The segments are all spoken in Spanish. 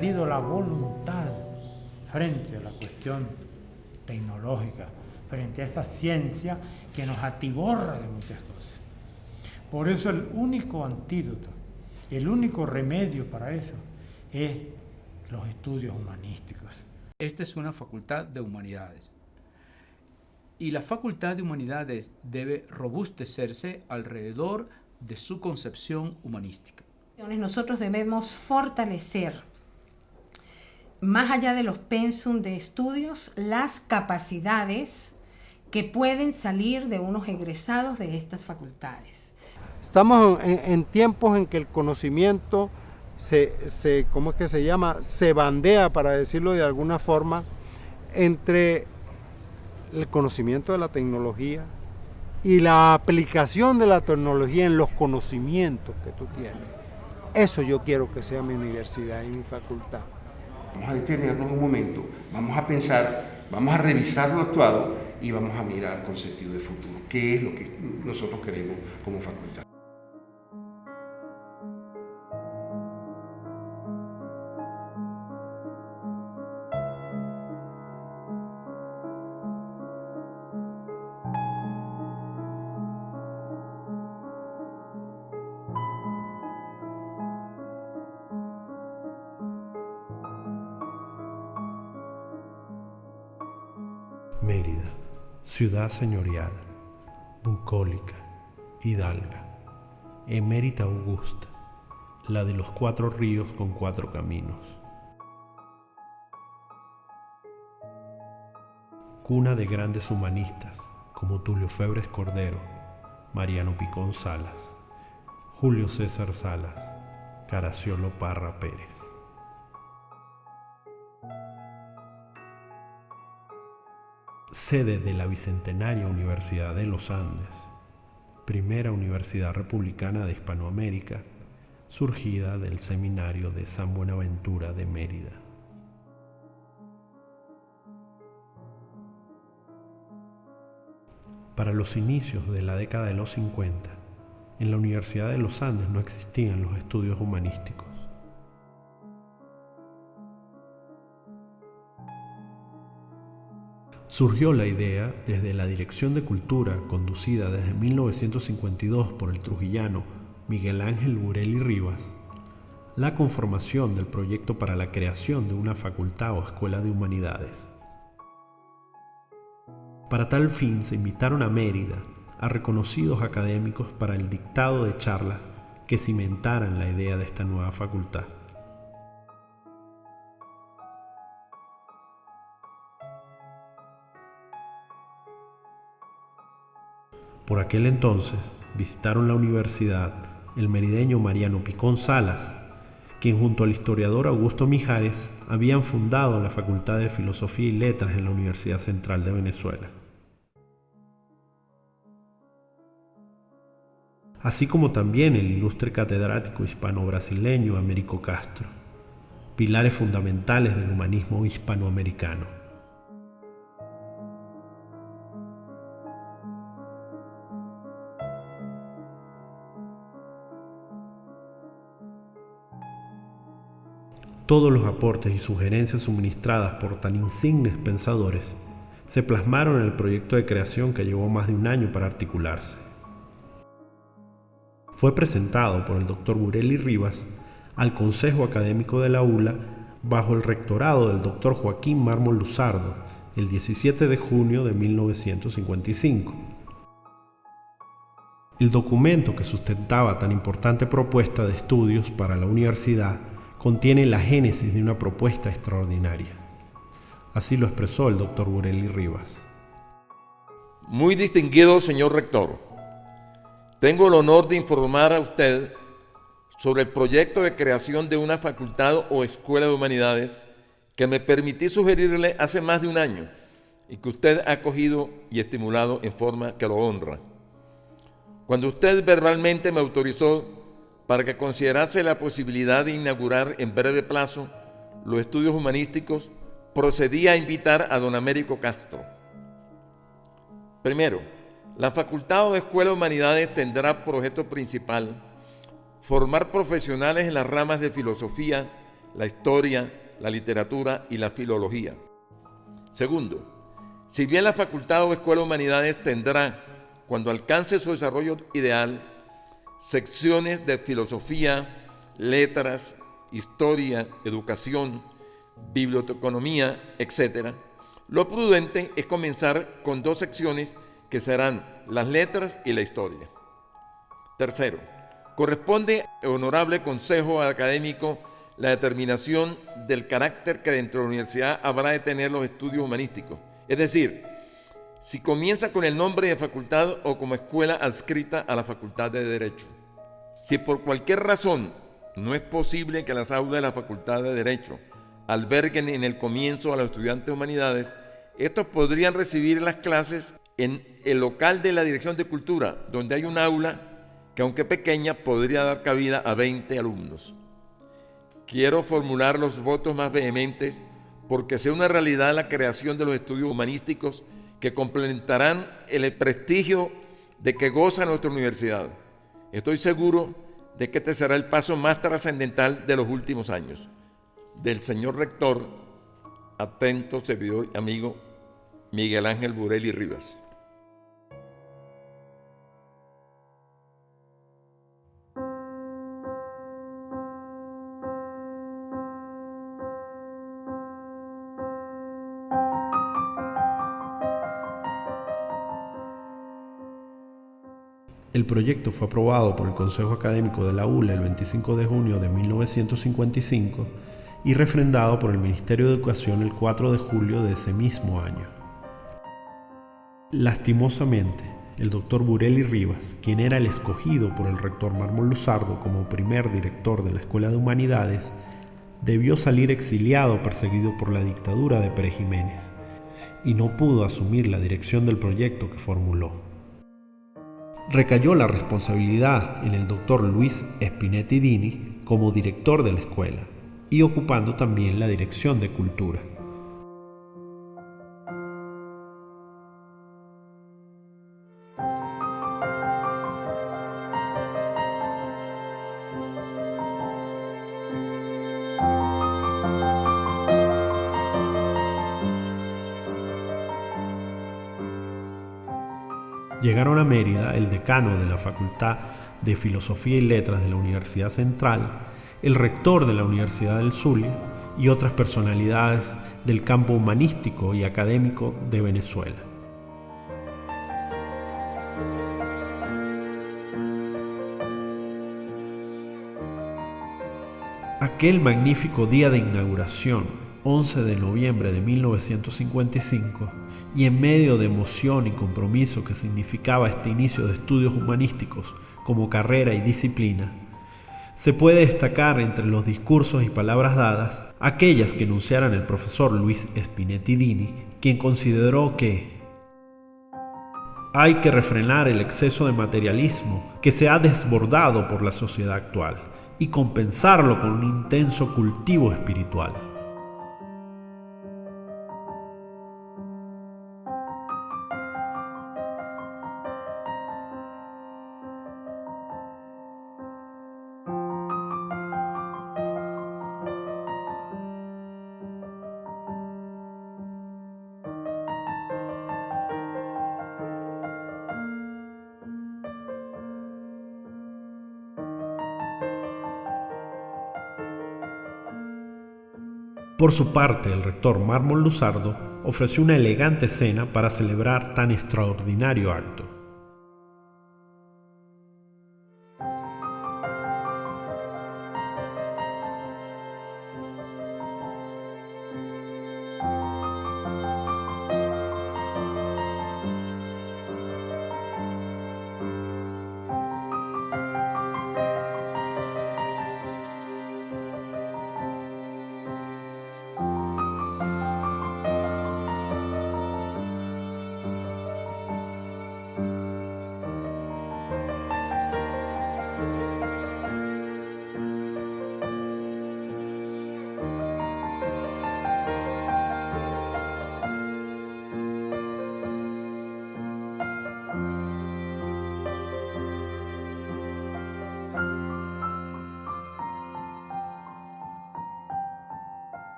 perdido la voluntad frente a la cuestión tecnológica, frente a esa ciencia que nos atiborra de muchas cosas. Por eso el único antídoto, el único remedio para eso es los estudios humanísticos. Esta es una facultad de humanidades. Y la facultad de humanidades debe robustecerse alrededor de su concepción humanística. Nosotros debemos fortalecer, más allá de los pensum de estudios, las capacidades que pueden salir de unos egresados de estas facultades. Estamos en tiempos en que el conocimiento ¿cómo es que se llama? Se bandea, para decirlo de alguna forma, entre el conocimiento de la tecnología y la aplicación de la tecnología en los conocimientos que tú tienes. Eso yo quiero que sea mi universidad y mi facultad. Vamos a detenernos un momento, vamos a pensar, vamos a revisar lo actuado y vamos a mirar con sentido de futuro. ¿Qué es lo que nosotros queremos como facultad? Mérida, ciudad señorial, bucólica, hidalga, emérita augusta, la de los 4 ríos con 4 caminos. Cuna de grandes humanistas como Tulio Febres Cordero, Mariano Picón Salas, Julio César Salas, Caraciolo Parra Pérez. Sede de la Bicentenaria Universidad de los Andes, primera universidad republicana de Hispanoamérica, surgida del Seminario de San Buenaventura de Mérida. Para los inicios de la década de los 50, en la Universidad de los Andes no existían los estudios humanísticos. Surgió la idea desde la Dirección de Cultura, conducida desde 1952 por el trujillano Miguel Ángel Burelli Rivas, la conformación del proyecto para la creación de una facultad o escuela de humanidades. Para tal fin se invitaron a Mérida a reconocidos académicos para el dictado de charlas que cimentaran la idea de esta nueva facultad. Por aquel entonces visitaron la universidad el merideño Mariano Picón Salas, quien junto al historiador Augusto Mijares habían fundado la Facultad de Filosofía y Letras en la Universidad Central de Venezuela. Así como también el ilustre catedrático hispano-brasileño Américo Castro, pilares fundamentales del humanismo hispanoamericano. Todos los aportes y sugerencias suministradas por tan insignes pensadores se plasmaron en el proyecto de creación que llevó más de un año para articularse. Fue presentado por el Dr. Burelli Rivas al Consejo Académico de la ULA bajo el rectorado del Dr. Joaquín Mármol Luzardo el 17 de junio de 1955. El documento que sustentaba tan importante propuesta de estudios para la universidad contiene la génesis de una propuesta extraordinaria. Así lo expresó el Dr. Burelli Rivas. Muy distinguido señor rector, tengo el honor de informar a usted sobre el proyecto de creación de una facultad o escuela de humanidades que me permití sugerirle hace más de un año y que usted ha acogido y estimulado en forma que lo honra. Cuando usted verbalmente me autorizó para que considerase la posibilidad de inaugurar en breve plazo los estudios humanísticos, procedí a invitar a don Américo Castro. Primero, la Facultad o Escuela de Humanidades tendrá por objeto principal formar profesionales en las ramas de filosofía, la historia, la literatura y la filología. Segundo, si bien la facultad o escuela de humanidades tendrá, cuando alcance su desarrollo ideal, secciones de filosofía, letras, historia, educación, biblioteconomía, etc., lo prudente es comenzar con 2 secciones que serán las letras y la historia. Tercero, corresponde al honorable consejo académico la determinación del carácter que dentro de la universidad habrá de tener los estudios humanísticos. Es decir, si comienza con el nombre de facultad o como escuela adscrita a la Facultad de Derecho. Si por cualquier razón no es posible que las aulas de la Facultad de Derecho alberguen en el comienzo a los estudiantes de humanidades, estos podrían recibir las clases en el local de la Dirección de Cultura, donde hay un aula que, aunque pequeña, podría dar cabida a 20 alumnos. Quiero formular los votos más vehementes porque sea una realidad la creación de los estudios humanísticos que complementarán el prestigio de que goza nuestra universidad. Estoy seguro de que este será el paso más trascendental de los últimos años. Del señor rector, atento servidor y amigo Miguel Ángel Burelli Rivas. El proyecto fue aprobado por el Consejo Académico de la ULA el 25 de junio de 1955 y refrendado por el Ministerio de Educación el 4 de julio de ese mismo año. Lastimosamente, el doctor Burelli Rivas, quien era el escogido por el rector Mármol Luzardo como primer director de la Escuela de Humanidades, debió salir exiliado perseguido por la dictadura de Pérez Jiménez y no pudo asumir la dirección del proyecto que formuló. Recayó la responsabilidad en el doctor Luis Spinetti Dini como director de la escuela y ocupando también la dirección de Cultura. Llegaron a Mérida el decano de la Facultad de Filosofía y Letras de la Universidad Central, el rector de la Universidad del Zulia y otras personalidades del campo humanístico y académico de Venezuela. Aquel magnífico día de inauguración, 11 de noviembre de 1955, y en medio de emoción y compromiso que significaba este inicio de estudios humanísticos como carrera y disciplina, se puede destacar entre los discursos y palabras dadas aquellas que enunciaran el profesor Luis Spinetti Dini, quien consideró que hay que refrenar el exceso de materialismo que se ha desbordado por la sociedad actual y compensarlo con un intenso cultivo espiritual. Por su parte, el rector Mármol Luzardo ofreció una elegante cena para celebrar tan extraordinario acto.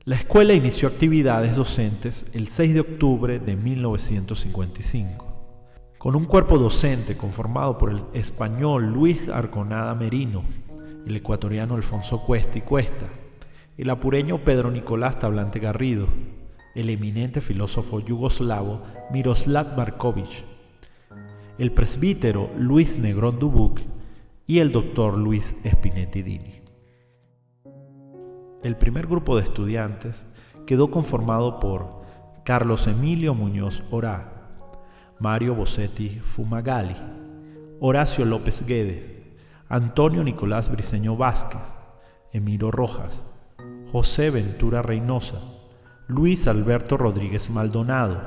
La escuela inició actividades docentes el 6 de octubre de 1955, con un cuerpo docente conformado por el español Luis Arconada Merino, el ecuatoriano Alfonso Cuesta y Cuesta, el apureño Pedro Nicolás Tablante Garrido, el eminente filósofo yugoslavo Miroslav Marković, el presbítero Luis Negrón Dubuc y el doctor Luis Spinetti Dini. El primer grupo de estudiantes quedó conformado por Carlos Emilio Muñoz Orá, Mario Bossetti Fumagalli, Horacio López Guedes, Antonio Nicolás Briceño Vázquez, Emiro Rojas, José Ventura Reynosa, Luis Alberto Rodríguez Maldonado,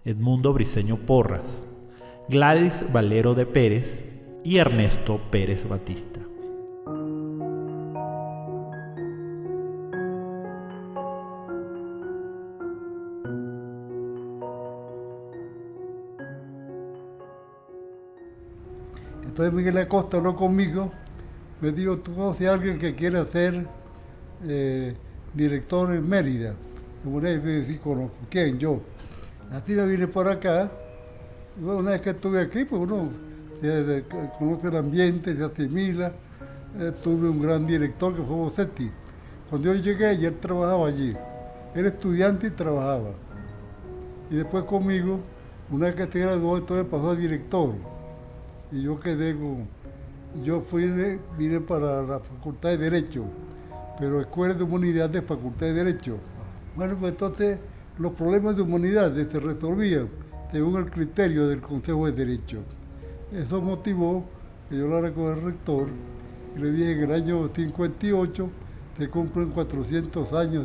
Edmundo Briceño Porras, Gladys Valero de Pérez y Ernesto Pérez Batista. Entonces Miguel Acosta habló conmigo, me dijo, tú conoces a alguien que quiere ser director en Mérida. Una vez me decía, conozco, ¿quién? Yo. Así me vine por acá. Una vez que estuve aquí, pues uno conoce el ambiente, se asimila. Tuve un gran director que fue Bossetti. Cuando yo llegué, él trabajaba allí. Era estudiante y trabajaba. Y después conmigo, una vez que se graduó, entonces pasó a director. Y yo quedé con... Yo vine para la Facultad de Derecho, pero Escuela de Humanidades de Facultad de Derecho. Bueno, pues entonces los problemas de humanidades se resolvían según el criterio del Consejo de Derecho. Eso motivó que yo hablara con el rector y le dije que en el año 58 se cumplen 400 años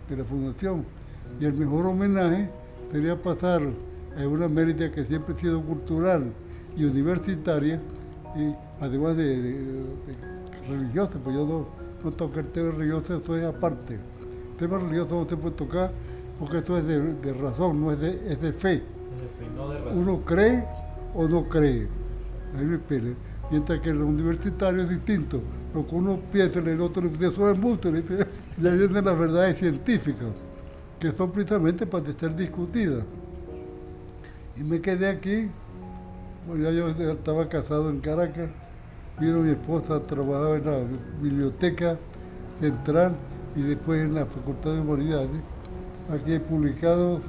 de la fundación y el mejor homenaje sería pasar a una Mérida que siempre ha sido cultural y universitaria, y además de religiosa, pues yo no toco el tema religioso, eso es aparte. El tema religioso no se puede tocar porque eso es de razón, no es de fe. Es de fe, no de razón. Uno cree o no cree. Ahí me pele. Mientras que el universitario es distinto. Lo que uno piensa, el otro le dice, eso es embuste. Ya vienen las verdades científicas, que son precisamente para ser discutidas. Y me quedé aquí. Bueno, ya yo estaba casado en Caracas, vino mi esposa, trabajaba en la Biblioteca Central y después en la Facultad de Humanidades. Aquí he publicado,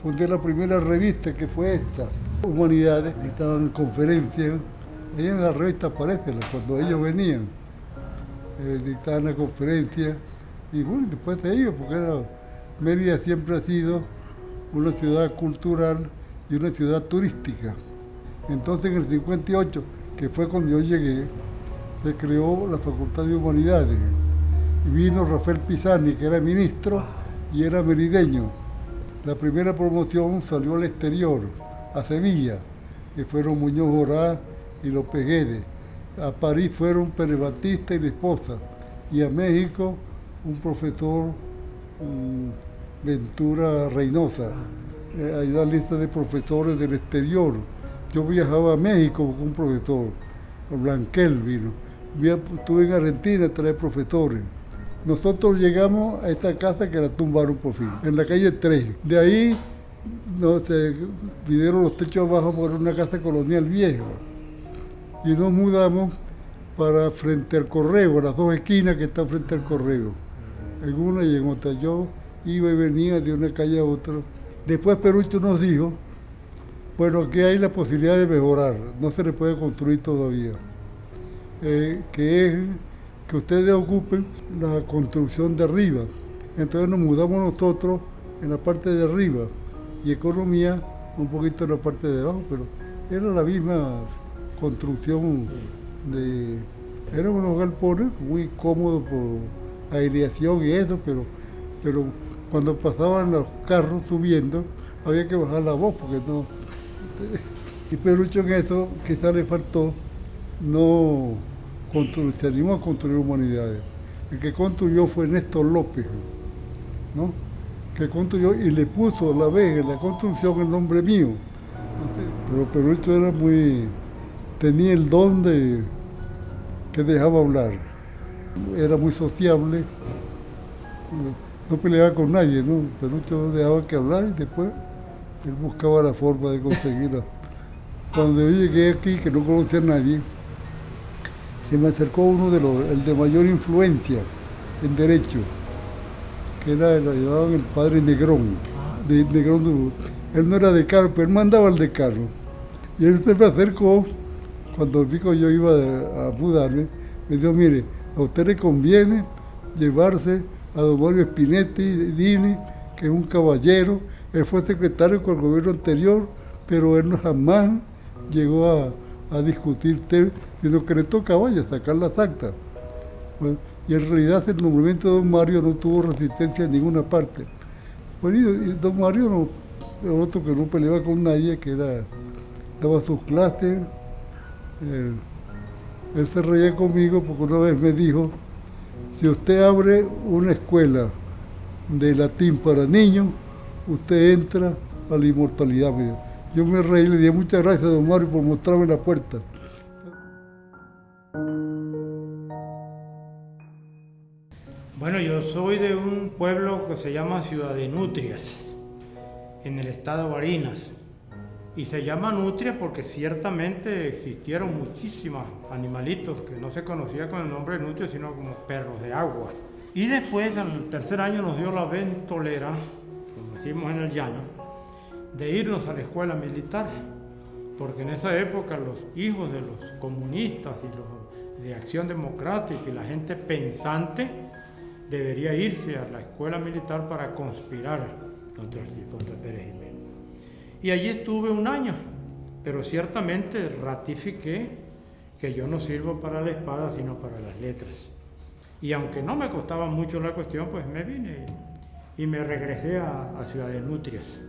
fundé la primera revista que fue esta, Humanidades, estaban en conferencias, ahí en la revista aparece, cuando ellos venían, dictaban la conferencia y bueno, después se iba, porque Mérida siempre ha sido una ciudad cultural y una ciudad turística. Entonces en el 58, que fue cuando yo llegué, se creó la Facultad de Humanidades. Y vino Rafael Pisani, que era ministro y era merideño. La primera promoción salió al exterior, a Sevilla, que fueron Muñoz Orá y López Guedes. A París fueron Pérez Batista y la esposa. Y a México un profesor, Ventura Reynosa. Hay una lista de profesores del exterior. Yo viajaba a México con un profesor, Blanquel vino. Estuve en Argentina, trae profesores. Nosotros llegamos a esta casa que la tumbaron por fin, en la calle 3. De ahí se vinieron los techos abajo por una casa colonial vieja. Y nos mudamos para frente al correo, las dos esquinas que están frente al correo. En una y en otra. Yo iba y venía de una calle a otra. Después Perucho nos dijo, bueno, aquí hay la posibilidad de mejorar, no se le puede construir todavía. Que es que ustedes ocupen la construcción de arriba. Entonces nos mudamos nosotros en la parte de arriba y economía un poquito en la parte de abajo, pero era la misma construcción Era unos galpones muy cómodos por aireación y eso, pero cuando pasaban los carros subiendo había que bajar la voz porque no... Y Perucho en eso quizás le faltó, no se animó a construir Humanidades. El que construyó fue Néstor López, ¿no? Que construyó y le puso a la vez en la construcción el nombre mío. Pero Perucho era tenía el don que dejaba hablar. Era muy sociable no peleaba con nadie, ¿no? Perucho dejaba que hablar y después él buscaba la forma de conseguirla. Cuando yo llegué aquí, que no conocía a nadie, se me acercó uno el de mayor influencia en derecho, que lo llamaban el padre Negrón, de Negrón. Él no era decano, pero él mandaba al decano. Y él se me acercó, cuando vi que yo iba a mudarme, me dijo, mire, a usted le conviene llevarse a don Mario Spinetti Dini, que es un caballero. Él fue secretario con el gobierno anterior, pero él no jamás llegó a discutir temas, sino que le tocaba ya sacar las actas. Bueno, y en realidad el nombramiento de don Mario no tuvo resistencia en ninguna parte. Bueno, y don Mario no, otro que no peleaba con nadie, que daba sus clases. Él se reía conmigo porque una vez me dijo, si usted abre una escuela de latín para niños, usted entra a la inmortalidad. Yo me reí y le dije muchas gracias a don Mario por mostrarme la puerta. Bueno, yo soy de un pueblo que se llama Ciudad de Nutrias, en el estado de Barinas. Y se llama Nutrias porque ciertamente existieron muchísimos animalitos que no se conocía con el nombre de Nutrias, sino como perros de agua. Y después, al tercer año, nos dio la ventolera, como decimos en el llano, de irnos a la escuela militar, porque en esa época los hijos de los comunistas y los de Acción Democrática y la gente pensante debería irse a la escuela militar para conspirar contra Pérez Jiménez. Y allí estuve un año, pero ciertamente ratifiqué que yo no sirvo para la espada, sino para las letras. Y aunque no me costaba mucho la cuestión, pues me vine y me regresé a Ciudad de Nutrias.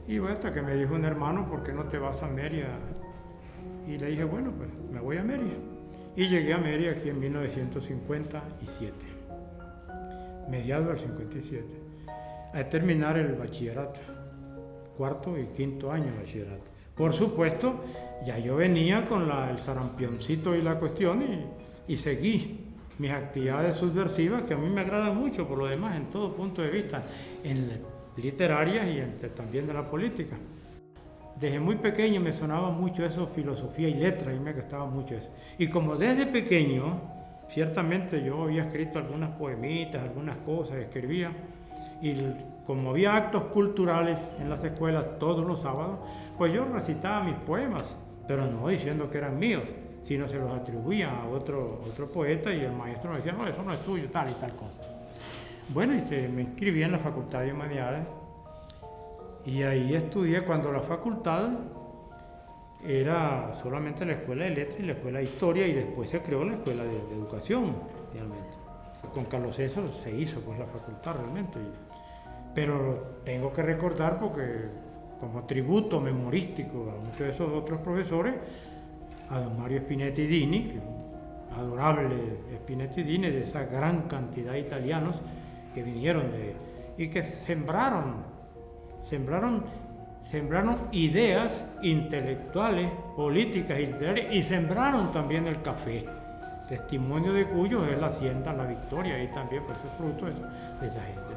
Y bueno, hasta que me dijo un hermano, ¿por qué no te vas a Mérida? Y le dije, bueno, pues me voy a Mérida. Y llegué a Mérida aquí en 1957, mediados del 57, a terminar el bachillerato. Cuarto y quinto año de bachillerato. Por supuesto, ya yo venía con el sarampioncito y la cuestión y seguí mis actividades subversivas, que a mí me agradan mucho por lo demás, en todo punto de vista, en literarias y también de la política. Desde muy pequeño me sonaba mucho eso, filosofía y letras, y me gustaba mucho eso. Y como desde pequeño, ciertamente yo había escrito algunas poemitas, algunas cosas, escribía, y como había actos culturales en las escuelas todos los sábados, pues yo recitaba mis poemas, pero no diciendo que eran míos, sino se los atribuía a otro poeta y el maestro me decía, no, eso no es tuyo, tal y tal cosa. Bueno, me inscribí en la Facultad de Humanidades y ahí estudié cuando la facultad era solamente la Escuela de Letras y la Escuela de Historia, y después se creó la Escuela de Educación, realmente. Con Carlos César se hizo pues la facultad realmente. Pero tengo que recordar, porque como tributo memorístico a muchos de esos otros profesores, a don Mario Spinetti Dini, que adorable Spinetti Dini, de esa gran cantidad de italianos que vinieron y que sembraron ideas intelectuales, políticas y literarias, y sembraron también el café, testimonio de cuyo es la Hacienda La Victoria, y también pues es fruto de esa gente.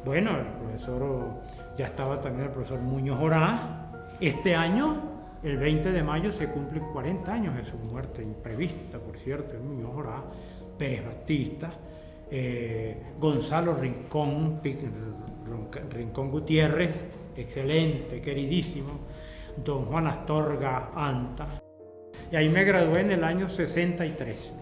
Bueno, el profesor, ya estaba también el profesor Muñoz Orá. Este año, el 20 de mayo, se cumplen 40 años de su muerte, imprevista, por cierto, Muñoz Orá, Pérez Batista, Gonzalo Rincón Gutiérrez, excelente, queridísimo, don Juan Astorga Anta. Y ahí me gradué en el año 1963,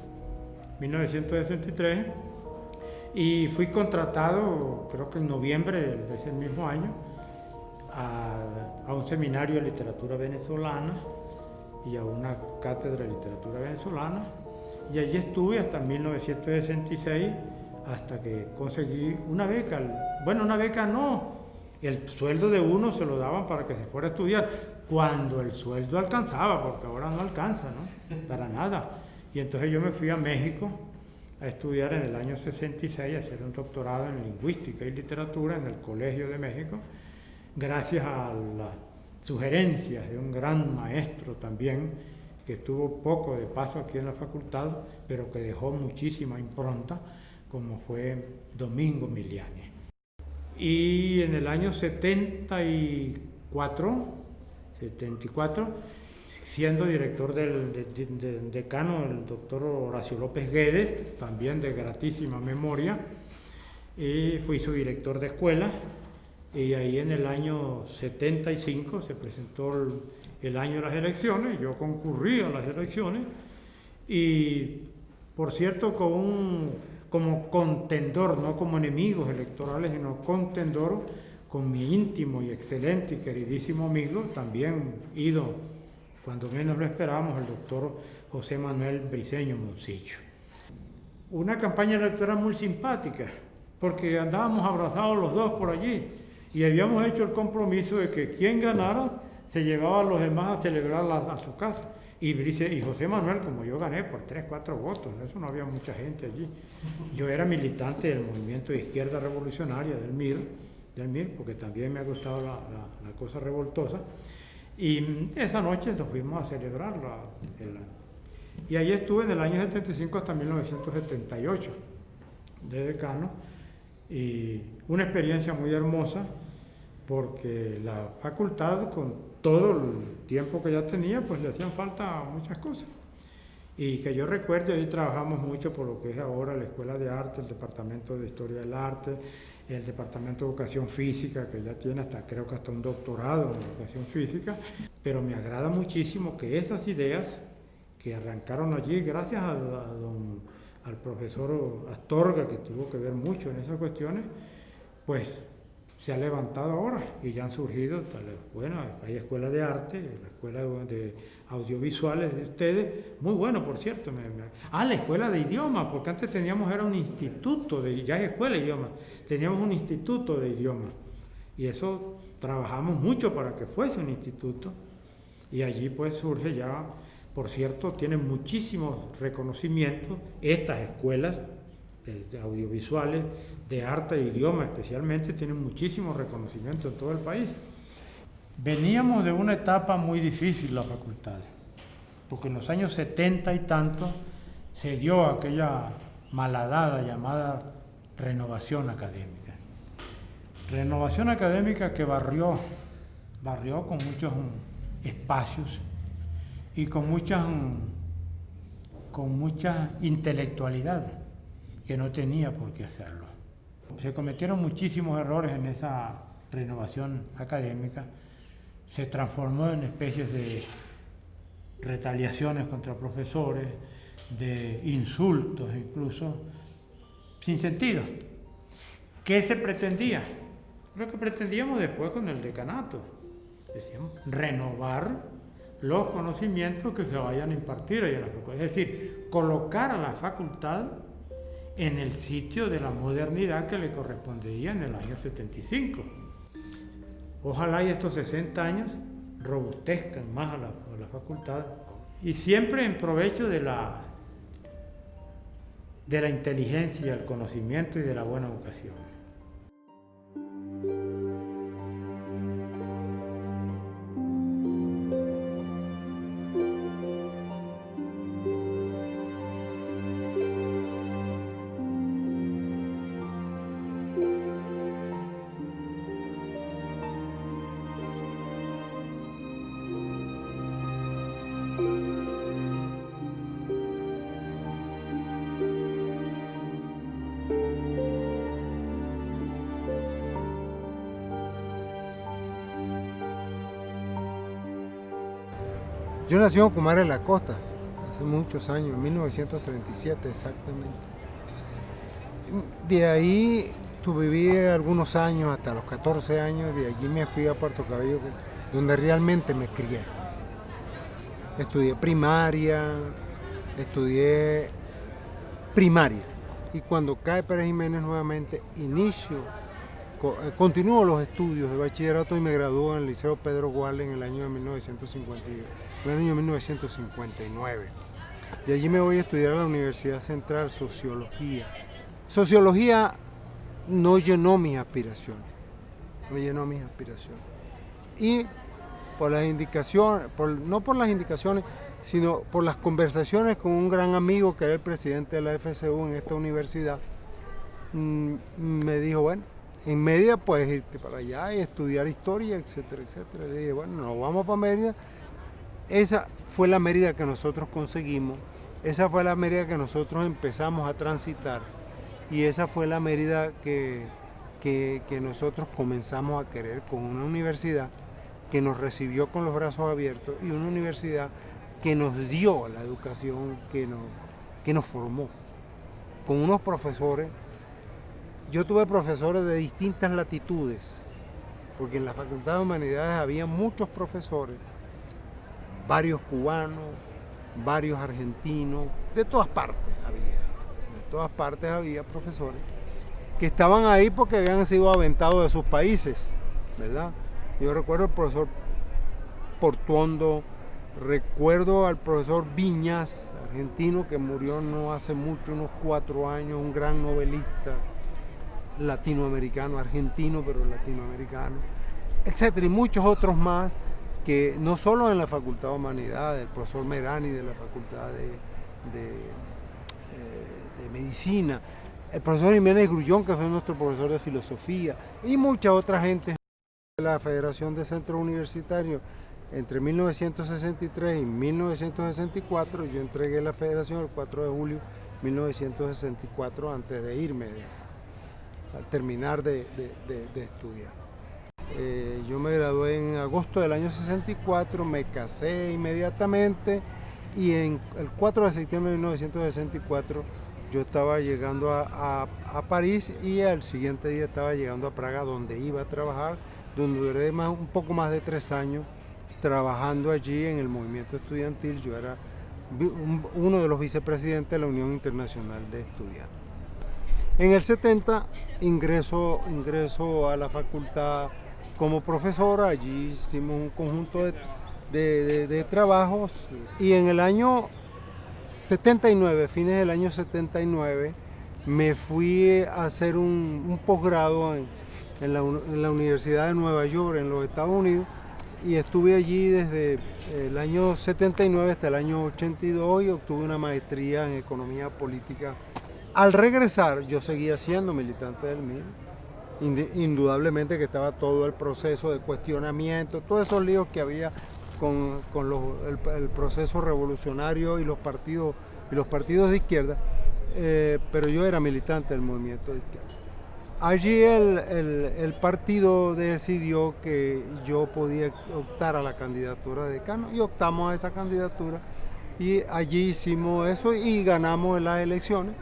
y fui contratado, creo que en noviembre de ese mismo año, a un seminario de literatura venezolana y a una cátedra de literatura venezolana, y allí estuve hasta 1966, hasta que conseguí una beca. Bueno, una beca no, el sueldo de uno se lo daban para que se fuera a estudiar, cuando el sueldo alcanzaba, porque ahora no alcanza, ¿no? Para nada. Y entonces yo me fui a México a estudiar en el año 66, a hacer un doctorado en lingüística y literatura en el Colegio de México, gracias a las sugerencias de un gran maestro también, que estuvo poco de paso aquí en la facultad, pero que dejó muchísima impronta, como fue Domingo Miliani. Y en el año 74, siendo director del decano, el doctor Horacio López Guedes, también de gratísima memoria, y fui su director de escuela. Y ahí en el año 75 se presentó el año de las elecciones, yo concurrí a las elecciones y, por cierto, como contendor, no como enemigos electorales, sino contendor con mi íntimo y excelente y queridísimo amigo, también ido, cuando menos lo esperábamos, el doctor José Manuel Briceño Moncillo. Una campaña electoral muy simpática, porque andábamos abrazados los dos por allí y habíamos hecho el compromiso de que quien ganara se llevaba a los demás a celebrar a su casa. Y José Manuel, como yo gané por 3, 4 votos, eso no había mucha gente allí. Yo era militante del movimiento de izquierda revolucionaria, del MIR, porque también me ha gustado la cosa revoltosa. Y esa noche nos fuimos a celebrar y ahí estuve en el año 75 hasta 1978 de decano, y una experiencia muy hermosa, porque la facultad, con todo el tiempo que ya tenía, pues le hacían falta muchas cosas. Y que yo recuerde, ahí trabajamos mucho por lo que es ahora la Escuela de Arte, el Departamento de Historia del Arte, el Departamento de Educación Física, que ya tiene creo que hasta un doctorado en Educación Física. Pero me agrada muchísimo que esas ideas que arrancaron allí, gracias al profesor Astorga, que tuvo que ver mucho en esas cuestiones, pues se ha levantado ahora y ya han surgido, bueno, hay escuela de arte, la escuela de audiovisuales de ustedes, muy bueno, por cierto. La escuela de idiomas, porque antes era un instituto, ya es escuela de idiomas, teníamos un instituto de idiomas, y eso trabajamos mucho para que fuese un instituto, y allí pues surge ya, por cierto, tienen muchísimos reconocimientos estas escuelas de audiovisuales, de arte e idioma especialmente, tienen muchísimos reconocimientos en todo el país. Veníamos de una etapa muy difícil la facultad, porque en los años 70 y tanto se dio aquella malhadada llamada renovación académica. Renovación académica que barrió con muchos espacios y con mucha intelectualidad que no tenía por qué hacerlo. Se cometieron muchísimos errores en esa renovación académica, se transformó en especies de retaliaciones contra profesores, de insultos incluso, sin sentido. ¿Qué se pretendía? Lo que pretendíamos después con el decanato, decíamos, renovar los conocimientos que se vayan a impartir ahí en la facultad, es decir, colocar a la facultad en el sitio de la modernidad que le correspondería en el año 75. Ojalá y estos 60 años robustezcan más a la facultad, y siempre en provecho de la inteligencia, el conocimiento y de la buena educación. Yo nací en Ocumare de la Costa, hace muchos años, en 1937 exactamente. De ahí viví algunos años, hasta los 14 años, de allí me fui a Puerto Cabello, donde realmente me crié. Estudié primaria, y cuando cae Pérez Jiménez nuevamente, continúo los estudios de bachillerato y me graduó en el Liceo Pedro Gual en el año 1959. De allí me voy a estudiar a la Universidad Central Sociología. Sociología no llenó mis aspiraciones, Y por las indicaciones, no por las indicaciones, sino por las conversaciones con un gran amigo que era el presidente de la FCU en esta universidad, me dijo, bueno, en Mérida puedes irte para allá y estudiar historia, etcétera, etcétera. Le dije, bueno, nos vamos para Mérida. Esa fue la Mérida que nosotros conseguimos, esa fue la Mérida que nosotros empezamos a transitar y esa fue la Mérida que nosotros comenzamos a querer, con una universidad que nos recibió con los brazos abiertos y una universidad que nos dio la educación, que nos formó, con unos profesores. Yo tuve profesores de distintas latitudes, porque en la Facultad de Humanidades había muchos profesores, varios cubanos, varios argentinos, de todas partes había profesores que estaban ahí porque habían sido aventados de sus países, ¿verdad? Yo recuerdo al profesor Portuondo, recuerdo al profesor Viñas, argentino, que murió no hace mucho, unos 4 años, un gran novelista latinoamericano, argentino, pero latinoamericano, etcétera, y muchos otros más, que no solo en la Facultad de Humanidades, el profesor Merani de la Facultad de Medicina, el profesor Jiménez Grullón, que fue nuestro profesor de filosofía, y mucha otra gente de la Federación de Centros Universitarios. Entre 1963 y 1964, yo entregué la federación el 4 de julio de 1964, antes de irme, al terminar de estudiar. Yo me gradué en agosto del año 64, me casé inmediatamente y el 4 de septiembre de 1964 yo estaba llegando a París y al siguiente día estaba llegando a Praga, donde iba a trabajar, donde duré un poco más de 3 años trabajando allí en el movimiento estudiantil. Yo era uno de los vicepresidentes de la Unión Internacional de Estudiantes. En el 70 ingreso a la facultad como profesora, allí hicimos un conjunto de trabajos y en el año 79, fines del año 79, me fui a hacer un posgrado en la Universidad de Nueva York, en los Estados Unidos, y estuve allí desde el año 79 hasta el año 82 y obtuve una maestría en economía política. Al regresar, yo seguía siendo militante del MIR. Indudablemente que estaba todo el proceso de cuestionamiento, todos esos líos que había con el proceso revolucionario y los partidos de izquierda, pero yo era militante del movimiento de izquierda. Allí el partido decidió que yo podía optar a la candidatura de decano y optamos a esa candidatura y allí hicimos eso y ganamos las elecciones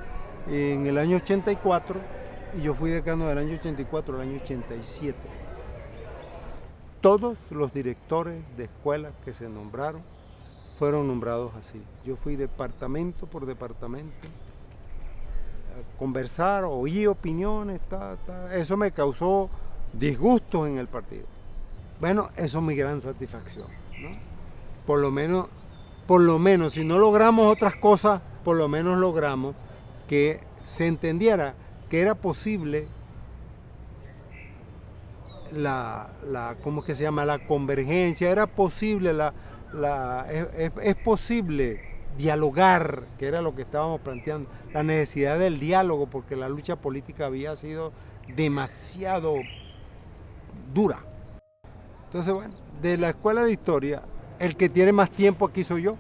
en el año 84 y yo fui decano del año 84 al año 87. Todos los directores de escuelas que se nombraron fueron nombrados así. Yo fui departamento por departamento a conversar, oí opiniones, eso me causó disgustos en el partido. Bueno, eso es mi gran satisfacción, ¿no? Por lo menos, si no logramos otras cosas, por lo menos logramos que se entendiera que era posible ¿cómo es que se llama? La convergencia, era posible es posible dialogar, que era lo que estábamos planteando, la necesidad del diálogo, porque la lucha política había sido demasiado dura. Entonces, bueno, de la escuela de historia, el que tiene más tiempo aquí soy yo.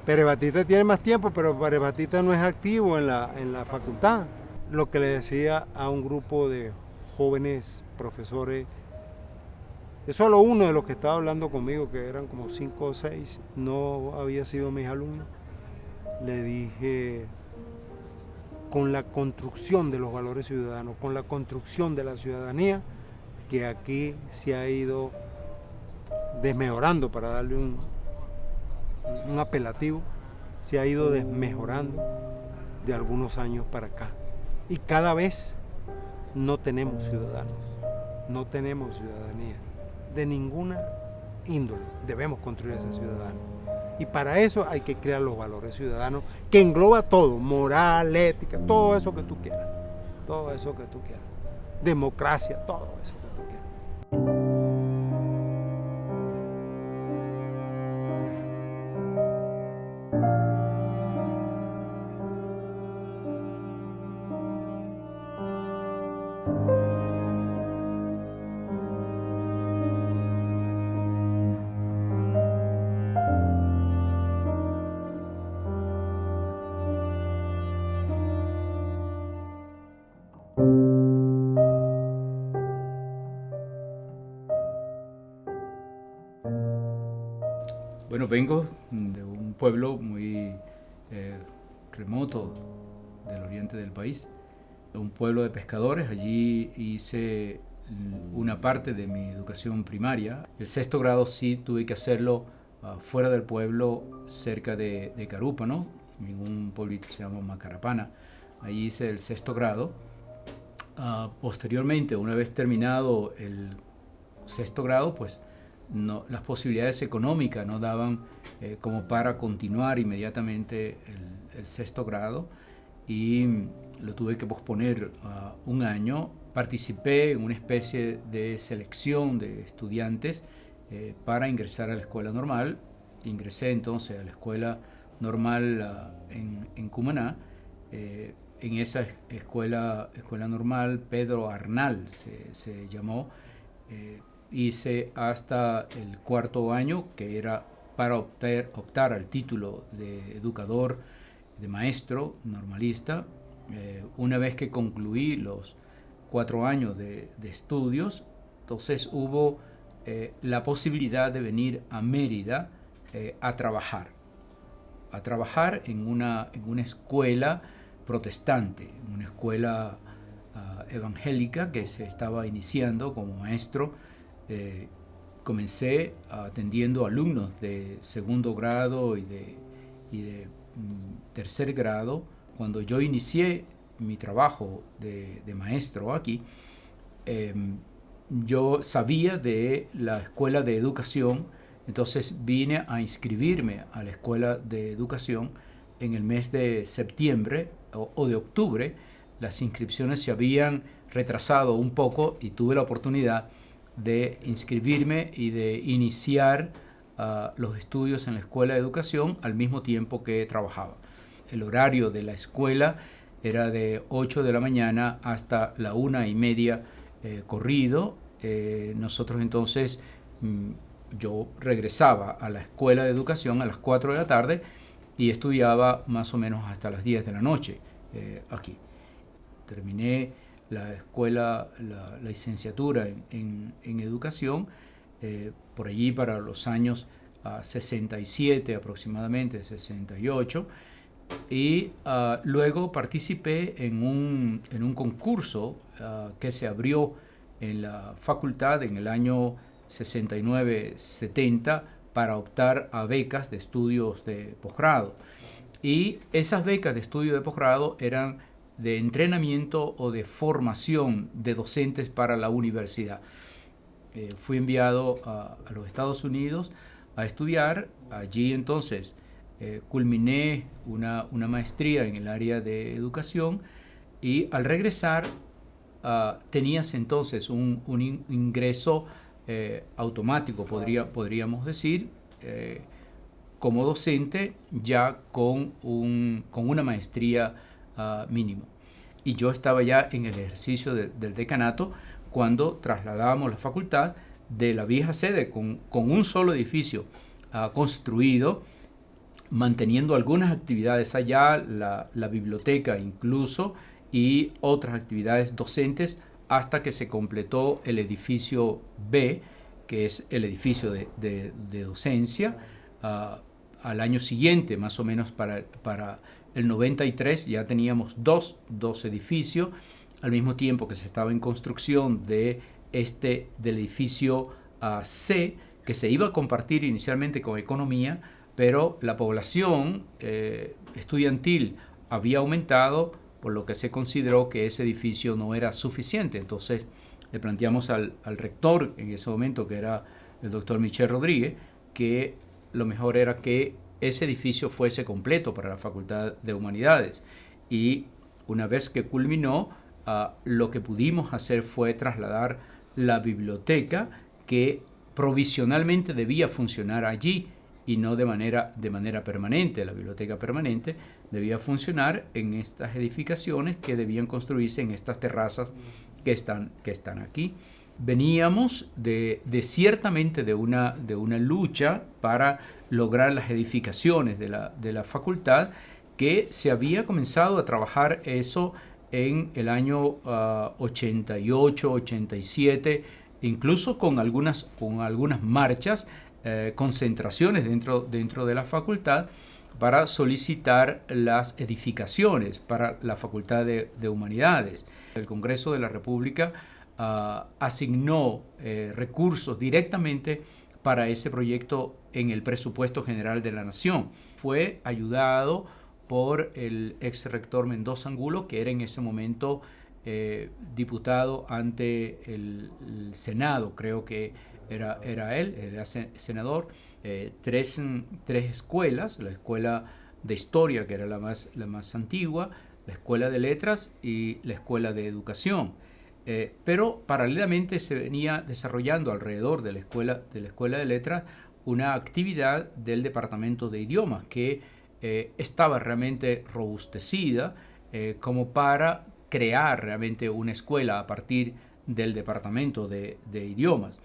Pérez Batista tiene más tiempo, pero Pérez Batista no es activo en la facultad. Lo que le decía a un grupo de jóvenes profesores, solo uno de los que estaba hablando conmigo, que eran como 5 o 6, no había sido mis alumnos, le dije, con la construcción de los valores ciudadanos, con la construcción de la ciudadanía, que aquí se ha ido desmejorando, para darle un apelativo, se ha ido desmejorando de algunos años para acá. Y cada vez no tenemos ciudadanos, no tenemos ciudadanía de ninguna índole. Debemos construir ese ciudadano. Y para eso hay que crear los valores ciudadanos, que engloba todo, moral, ética, todo eso que tú quieras. Todo eso que tú quieras. Democracia, todo eso que tú quieras. Bueno, vengo de un pueblo muy remoto del oriente del país, un pueblo de pescadores. Allí hice una parte de mi educación primaria. El 6º grado sí tuve que hacerlo fuera del pueblo, cerca de Carúpano, en un pueblito que se llama Macarapana. Allí hice el 6º grado. Posteriormente, una vez terminado el 6º grado, pues las posibilidades económicas no daban como para continuar inmediatamente el 6º grado, y lo tuve que posponer un año. Participé en una especie de selección de estudiantes para ingresar a la escuela normal. Ingresé entonces a la escuela normal en Cumaná. En esa escuela normal, Pedro Arnal se llamó. Hice hasta el 4º año, que era para optar al título de educador, de maestro normalista. Una vez que concluí los 4 años de estudios, entonces hubo la posibilidad de venir a Mérida a trabajar en una escuela protestante, una escuela evangélica que se estaba iniciando como maestro. Comencé atendiendo alumnos de 2º grado y de 3er grado. Cuando yo inicié mi trabajo de maestro aquí, yo sabía de la escuela de educación, entonces vine a inscribirme a la escuela de educación en el mes de septiembre o de octubre. Las inscripciones se habían retrasado un poco y tuve la oportunidad de inscribirme y de iniciar los estudios en la escuela de educación al mismo tiempo que trabajaba. El horario de la escuela era de 8 de la mañana hasta la 1:30 corrido. Nosotros entonces, yo regresaba a la escuela de educación a las 4 de la tarde y estudiaba más o menos hasta las 10 de la noche aquí. Terminé la escuela, la licenciatura en educación, por allí para los años 67 aproximadamente, 68, y luego participé en un concurso que se abrió en la facultad en el año 69-70 para optar a becas de estudios de posgrado. Y esas becas de estudio de posgrado eran de entrenamiento o de formación de docentes para la universidad. Fui enviado a los Estados Unidos a estudiar. Allí entonces culminé una maestría en el área de educación, y al regresar tenías entonces un ingreso automático, podríamos decir, como docente, ya con una maestría mínimo. Y yo estaba ya en el ejercicio del decanato cuando trasladamos la facultad de la vieja sede con un solo edificio construido, manteniendo algunas actividades allá, la biblioteca incluso, y otras actividades docentes, hasta que se completó el edificio B, que es el edificio de docencia. Al año siguiente, más o menos para el 93, ya teníamos dos edificios, al mismo tiempo que se estaba en construcción del edificio C, que se iba a compartir inicialmente con economía, pero la población estudiantil había aumentado, por lo que se consideró que ese edificio no era suficiente. Entonces le planteamos al rector en ese momento, que era el doctor Michel Rodríguez, que lo mejor era que ese edificio fuese completo para la Facultad de Humanidades. Y una vez que culminó, lo que pudimos hacer fue trasladar la biblioteca, que provisionalmente debía funcionar allí y no de manera permanente. La biblioteca permanente debía funcionar en estas edificaciones que debían construirse en estas terrazas que están aquí. Veníamos ciertamente de una lucha para lograr las edificaciones de la facultad, que se había comenzado a trabajar eso en el año 88, 87, incluso con algunas marchas concentraciones dentro de la facultad para solicitar las edificaciones para la Facultad de Humanidades. El Congreso de la República asignó recursos directamente para ese proyecto en el presupuesto general de la Nación. Fue ayudado por el ex rector Mendoza Angulo, que era en ese momento diputado ante el Senado, creo que era él, era senador. Tres escuelas, la escuela de historia, que era la más antigua, la escuela de letras y la escuela de educación. Pero paralelamente se venía desarrollando alrededor de la escuela de letras una actividad del departamento de idiomas que estaba realmente robustecida como para crear realmente una escuela a partir del departamento de idiomas.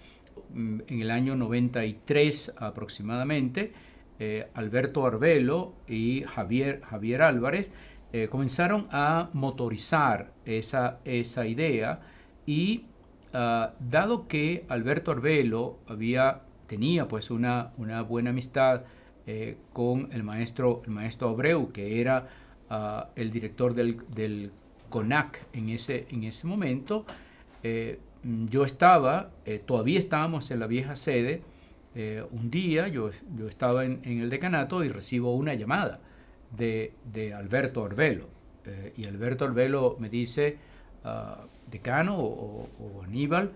En el año 93 aproximadamente, Alberto Arbelo y Javier Álvarez comenzaron a motorizar esa idea y dado que Alberto Arbelo tenía pues una buena amistad con el maestro Abreu, que era el director del CONAC en ese momento, yo todavía estábamos en la vieja sede. Un día yo estaba en el decanato y recibo una llamada de Alberto Arbelo. Y Alberto Arbelo me dice, decano o Aníbal,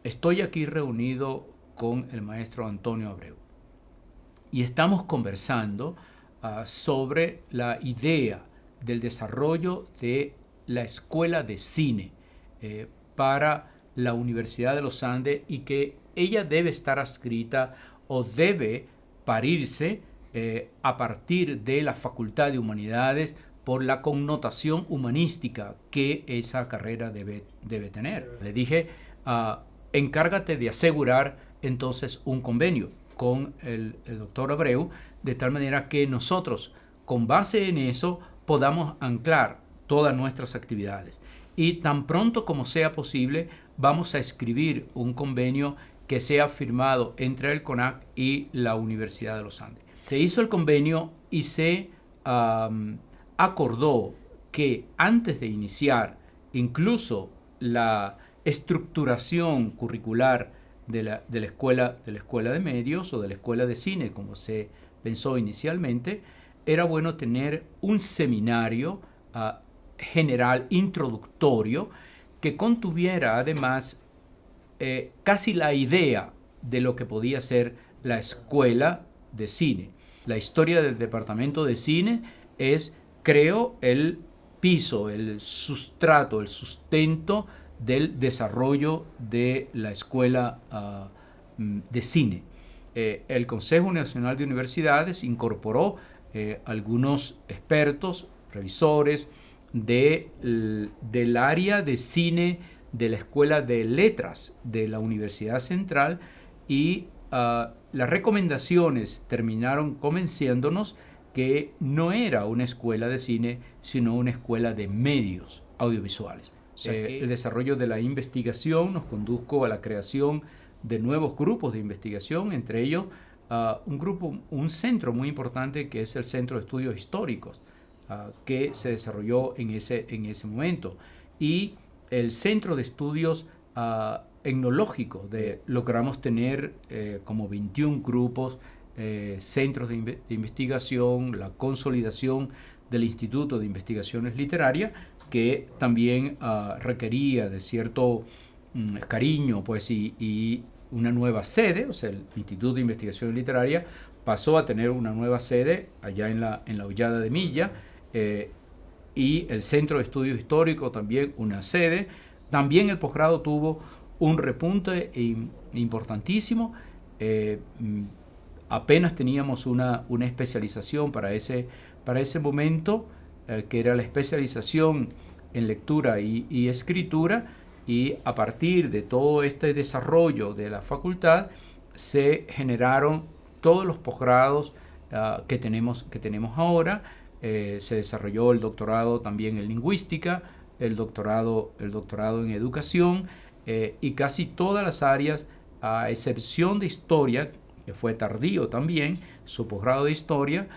estoy aquí reunido con el maestro Antonio Abreu. Y estamos conversando sobre la idea del desarrollo de la escuela de cine para la Universidad de los Andes, y que ella debe estar adscrita o debe parirse a partir de la Facultad de Humanidades por la connotación humanística que esa carrera debe tener. Le dije, encárgate de asegurar entonces un convenio con el doctor Abreu, de tal manera que nosotros, con base en eso, podamos anclar todas nuestras actividades. Y tan pronto como sea posible, vamos a escribir un convenio que sea firmado entre el CONAC y la Universidad de los Andes. Se hizo el convenio y se acordó que antes de iniciar incluso la estructuración curricular de la escuela de medios o de la escuela de cine, como se pensó inicialmente, era bueno tener un seminario general introductorio que contuviera además casi la idea de lo que podía ser la escuela de cine. La historia del departamento de cine es, creo, el piso, el sustrato, el sustento del desarrollo de la escuela de cine. El Consejo Nacional de Universidades incorporó algunos expertos, revisores del área de cine de la Escuela de Letras de la Universidad Central, y las recomendaciones terminaron convenciéndonos que no era una escuela de cine, sino una escuela de medios audiovisuales. O sea, el desarrollo de la investigación nos condujo a la creación de nuevos grupos de investigación, entre ellos un centro muy importante que es el Centro de Estudios Históricos, que se desarrolló en ese momento, y el Centro de Estudios Etnológicos. Logramos tener como 21 grupos, centros de investigación, la consolidación del Instituto de Investigaciones Literarias, que también requería de cierto cariño, pues, y una nueva sede. O sea, el Instituto de Investigaciones Literarias pasó a tener una nueva sede allá en la Hollada de Milla, y el Centro de Estudios Históricos también una sede. También el posgrado tuvo un repunte importantísimo. Apenas teníamos una especialización para ese momento, que era la especialización en lectura y escritura, y a partir de todo este desarrollo de la facultad se generaron todos los posgrados que tenemos ahora. Se desarrolló el doctorado también en lingüística, el doctorado en educación, y casi todas las áreas, a excepción de historia, fue tardío también, su posgrado de historia.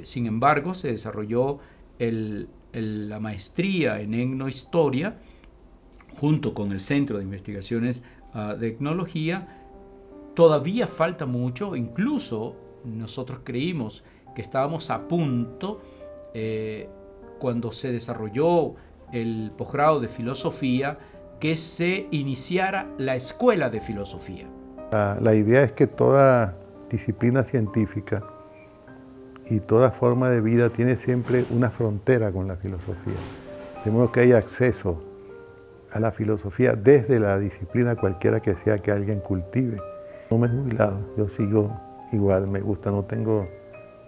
Sin embargo, se desarrolló la maestría en etnohistoria junto con el Centro de Investigaciones de Etnología. Todavía falta mucho, incluso nosotros creímos que estábamos a punto cuando se desarrolló el posgrado de filosofía, que se iniciara la escuela de filosofía. La idea es que toda disciplina científica y toda forma de vida tiene siempre una frontera con la filosofía. De modo que hay acceso a la filosofía desde la disciplina cualquiera que sea que alguien cultive. No me he jubilado, yo sigo igual, me gusta, no tengo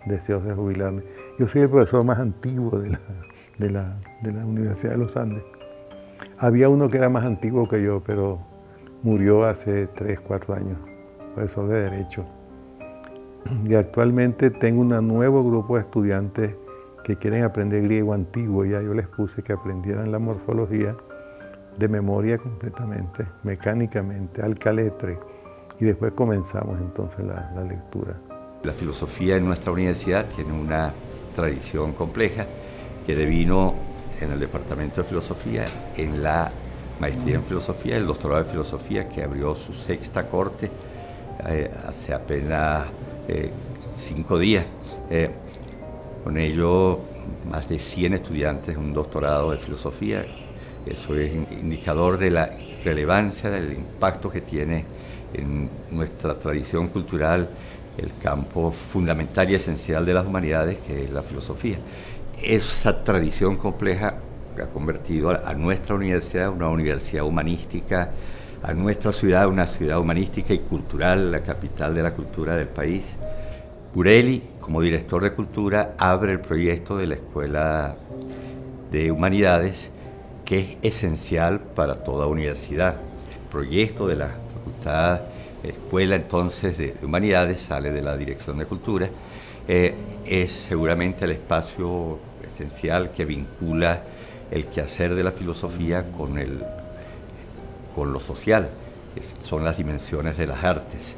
deseos de jubilarme. Yo soy el profesor más antiguo de la Universidad de los Andes. Había uno que era más antiguo que yo, pero murió hace 3, 4 años, profesor de Derecho. Y actualmente tengo un nuevo grupo de estudiantes que quieren aprender griego antiguo. Ya yo les puse que aprendieran la morfología de memoria completamente, mecánicamente, al caletre. Y después comenzamos entonces la lectura. La filosofía en nuestra universidad tiene una tradición compleja que devino en el departamento de filosofía, en la maestría en filosofía, el doctorado de filosofía que abrió su 6ª corte hace apenas 5 días. Con ello, más de 100 estudiantes en un doctorado de filosofía. Eso es indicador de la relevancia, del impacto que tiene en nuestra tradición cultural el campo fundamental y esencial de las humanidades, que es la filosofía. Esa tradición compleja ha convertido a nuestra universidad una universidad humanística, a nuestra ciudad una ciudad humanística y cultural, la capital de la cultura del país. Burelli, como director de cultura, abre el proyecto de la Escuela de Humanidades, que es esencial para toda universidad. El proyecto de la Facultad Escuela entonces de Humanidades sale de la Dirección de Cultura. Es seguramente el espacio esencial que vincula el quehacer de la filosofía con lo social, que son las dimensiones de las artes.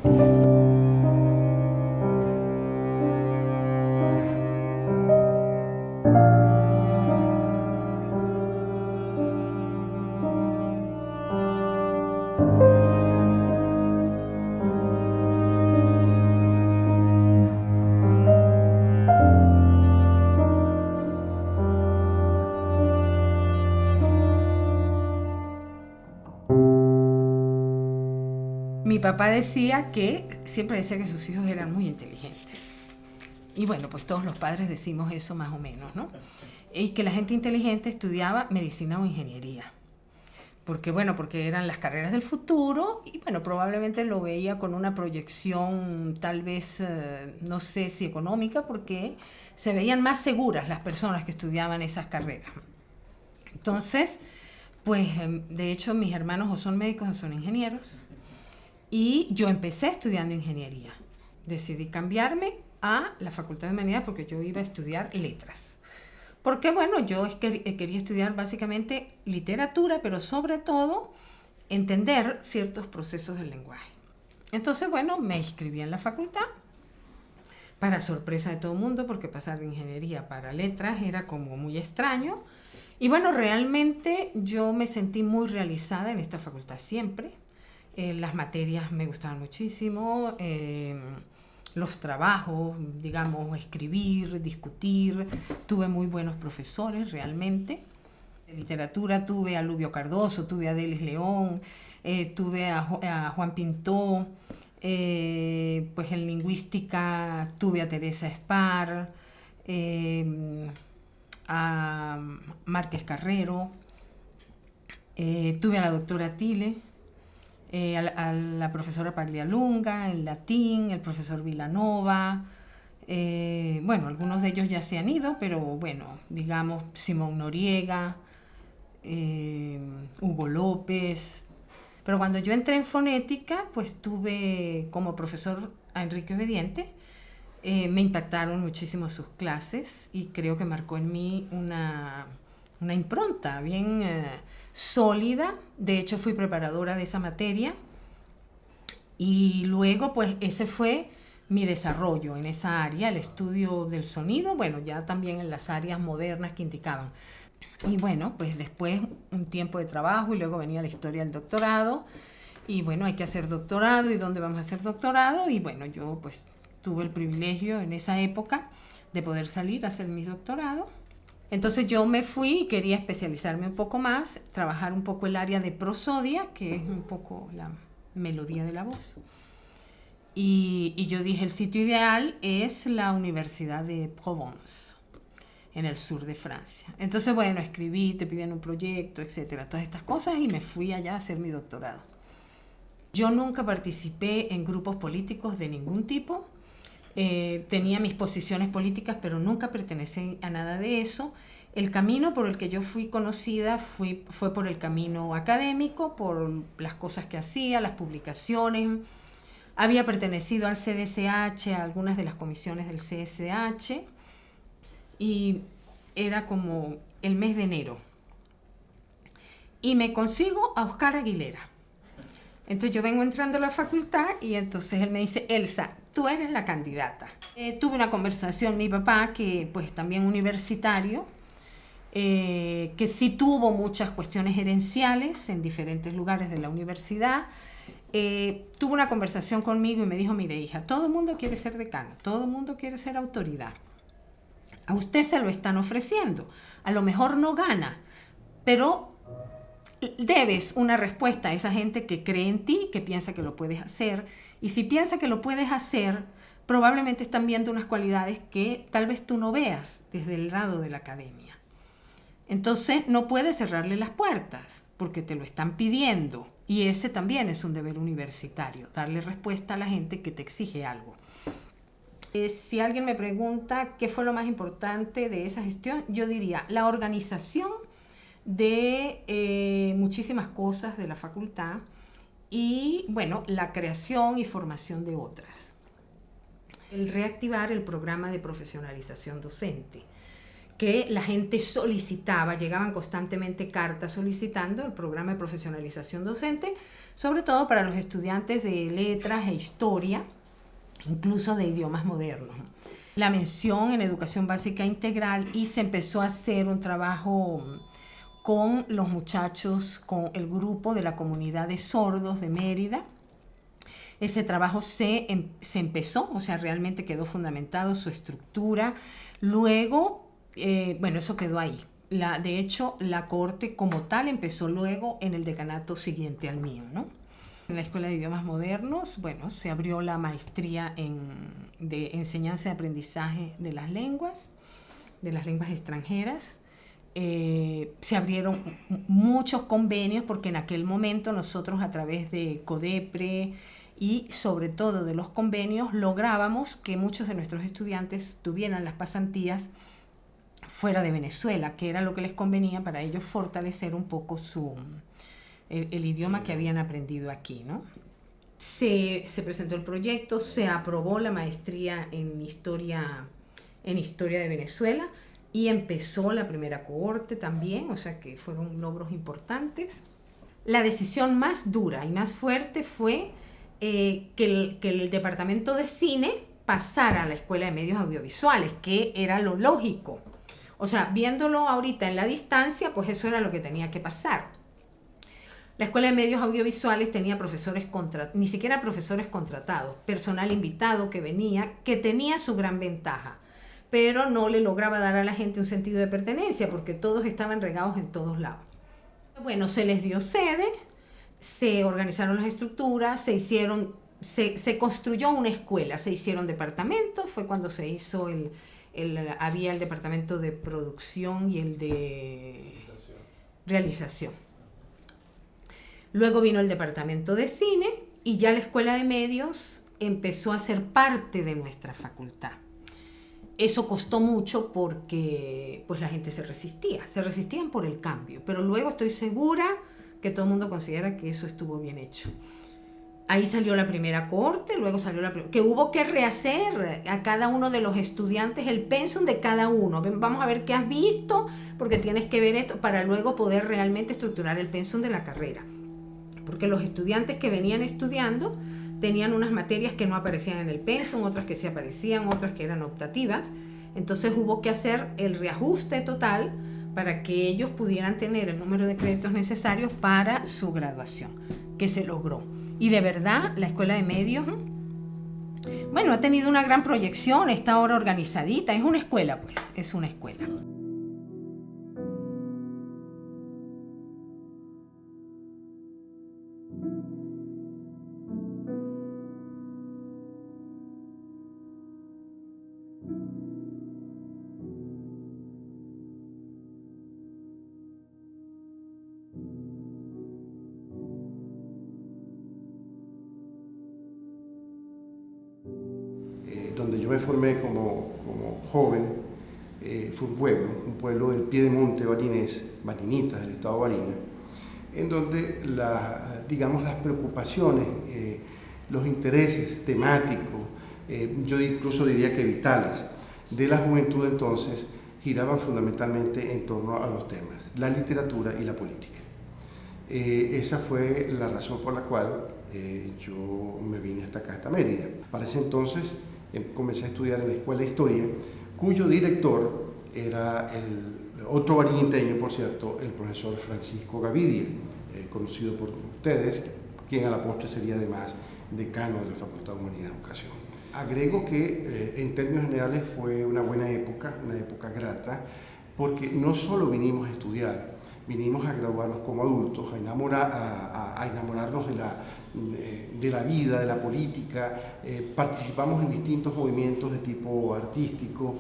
Mi papá siempre decía que sus hijos eran muy inteligentes. Y bueno, pues todos los padres decimos eso más o menos, ¿no? Y que la gente inteligente estudiaba medicina o ingeniería. Porque eran las carreras del futuro y bueno, probablemente lo veía con una proyección tal vez, no sé si económica, porque se veían más seguras las personas que estudiaban esas carreras. Entonces, pues de hecho mis hermanos o son médicos o son ingenieros. Y yo empecé estudiando ingeniería. Decidí cambiarme a la Facultad de Humanidades porque yo iba a estudiar letras. Porque bueno, yo quería estudiar básicamente literatura, pero sobre todo entender ciertos procesos del lenguaje. Entonces, bueno, me inscribí en la facultad, para sorpresa de todo el mundo, porque pasar de ingeniería para letras era como muy extraño. Y bueno, realmente yo me sentí muy realizada en esta facultad siempre. Las materias me gustaban muchísimo, los trabajos, digamos, escribir, discutir. Tuve muy buenos profesores realmente. De literatura tuve a Lubio Cardoso, tuve a Delis León, tuve a Juan Pintó, pues en lingüística tuve a Teresa Espar, a Márquez Carrero, tuve a la doctora Tile, a la profesora Paglialunga en latín, el profesor Vilanova, bueno, algunos de ellos ya se han ido, pero bueno, digamos Simón Noriega, Hugo López. Pero cuando yo entré en fonética, pues tuve como profesor a Enrique Obediente. Me impactaron muchísimo sus clases y creo que marcó en mí una impronta bien sólida. De hecho, fui preparadora de esa materia Y luego, pues ese fue mi desarrollo en esa área, el estudio del sonido, bueno, ya también en las áreas modernas que indicaban. Y bueno, pues después un tiempo de trabajo y luego venía la historia del doctorado. Y bueno, hay que hacer doctorado, ¿y dónde vamos a hacer doctorado? Y bueno, yo pues tuve el privilegio en esa época de poder salir a hacer mi doctorado. Entonces yo me fui y quería especializarme un poco más, trabajar un poco el área de prosodia, que es un poco la melodía de la voz. Y yo dije, el sitio ideal es la Universidad de Provence, en el sur de Francia. Entonces, bueno, escribí, te piden un proyecto, etcétera, todas estas cosas, y me fui allá a hacer mi doctorado. Yo nunca participé en grupos políticos de ningún tipo. Tenía mis posiciones políticas, pero nunca pertenecí a nada de eso. El camino por el que yo fui conocida fue por el camino académico, por las cosas que hacía, las publicaciones. Había pertenecido al CDCH, a algunas de las comisiones del CSH, y era como el mes de enero. Y me consigo a Oscar Aguilera. Entonces yo vengo entrando a la facultad y entonces él me dice, Elsa, tú eres la candidata. Tuve una conversación, mi papá, que pues también universitario, que sí tuvo muchas cuestiones gerenciales en diferentes lugares de la universidad. Tuvo una conversación conmigo y me dijo, mire hija, todo el mundo quiere ser decano, todo el mundo quiere ser autoridad. A usted se lo están ofreciendo, a lo mejor no gana, pero debes una respuesta a esa gente que cree en ti, que piensa que lo puedes hacer, y si piensa que lo puedes hacer, probablemente están viendo unas cualidades que tal vez tú no veas desde el lado de la academia. Entonces no puedes cerrarle las puertas porque te lo están pidiendo, y ese también es un deber universitario, darle respuesta a la gente que te exige algo. Si alguien me pregunta qué fue lo más importante de esa gestión, yo diría la organización de muchísimas cosas de la facultad y, bueno, la creación y formación de otras. El reactivar el programa de profesionalización docente, que la gente solicitaba, llegaban constantemente cartas solicitando el programa de profesionalización docente, sobre todo para los estudiantes de letras e historia, incluso de idiomas modernos. La mención en educación básica integral, y se empezó a hacer un trabajo con los muchachos, con el grupo de la comunidad de sordos de Mérida. Ese trabajo se empezó, o sea, realmente quedó fundamentado su estructura. Luego, bueno, eso quedó ahí. De hecho, la cohorte como tal empezó luego en el decanato siguiente al mío, ¿no? En la Escuela de Idiomas Modernos, bueno, se abrió la maestría de enseñanza y aprendizaje de las lenguas extranjeras. Se abrieron muchos convenios porque en aquel momento nosotros, a través de CODEPRE y sobre todo de los convenios, lográbamos que muchos de nuestros estudiantes tuvieran las pasantías fuera de Venezuela, que era lo que les convenía para ellos fortalecer un poco el idioma que habían aprendido aquí, ¿no? Se presentó el proyecto, se aprobó la maestría en historia de Venezuela y empezó la primera cohorte también, o sea que fueron logros importantes. La decisión más dura y más fuerte fue que el departamento de cine pasara a la Escuela de Medios Audiovisuales, que era lo lógico. O sea, viéndolo ahorita en la distancia, pues eso era lo que tenía que pasar. La Escuela de Medios Audiovisuales tenía ni siquiera profesores contratados, personal invitado que venía, que tenía su gran ventaja, pero no le lograba dar a la gente un sentido de pertenencia porque todos estaban regados en todos lados. Bueno, se les dio sede, se organizaron las estructuras, se construyó una escuela, se hicieron departamentos, fue cuando se hizo había el departamento de producción y el de realización. Luego vino el departamento de cine y ya la Escuela de Medios empezó a ser parte de nuestra facultad. Eso costó mucho porque pues la gente resistían por el cambio, pero luego estoy segura que todo el mundo considera que eso estuvo bien hecho. Ahí salió la primera cohorte, luego salió que hubo que rehacer a cada uno de los estudiantes el pensum de cada uno. Vamos a ver qué has visto, porque tienes que ver esto para luego poder realmente estructurar el pensum de la carrera. Porque los estudiantes que venían estudiando tenían unas materias que no aparecían en el pensum, otras que sí aparecían, otras que eran optativas. Entonces hubo que hacer el reajuste total para que ellos pudieran tener el número de créditos necesarios para su graduación, que se logró. Y de verdad, la Escuela de Medios, bueno, ha tenido una gran proyección, está ahora organizadita, es una escuela, pues, es una escuela. Donde yo me formé como joven, fue un pueblo del piedemonte balinés, Balinitas, del estado de Barinas, en donde las preocupaciones, los intereses temáticos, yo incluso diría que vitales, de la juventud entonces giraban fundamentalmente en torno a dos temas, la literatura y la política. Esa fue la razón por la cual yo me vine hasta acá, hasta Mérida. Para ese entonces comencé a estudiar en la Escuela de Historia, cuyo director era el otro bariniteño, por cierto, el profesor Francisco Gavidia, conocido por ustedes, quien a la postre sería además decano de la Facultad de Humanidad y Educación. Agrego que en términos generales fue una buena época, una época grata, porque no solo vinimos a estudiar, vinimos a graduarnos como adultos, a enamorarnos de la vida, de la política, participamos en distintos movimientos de tipo artístico,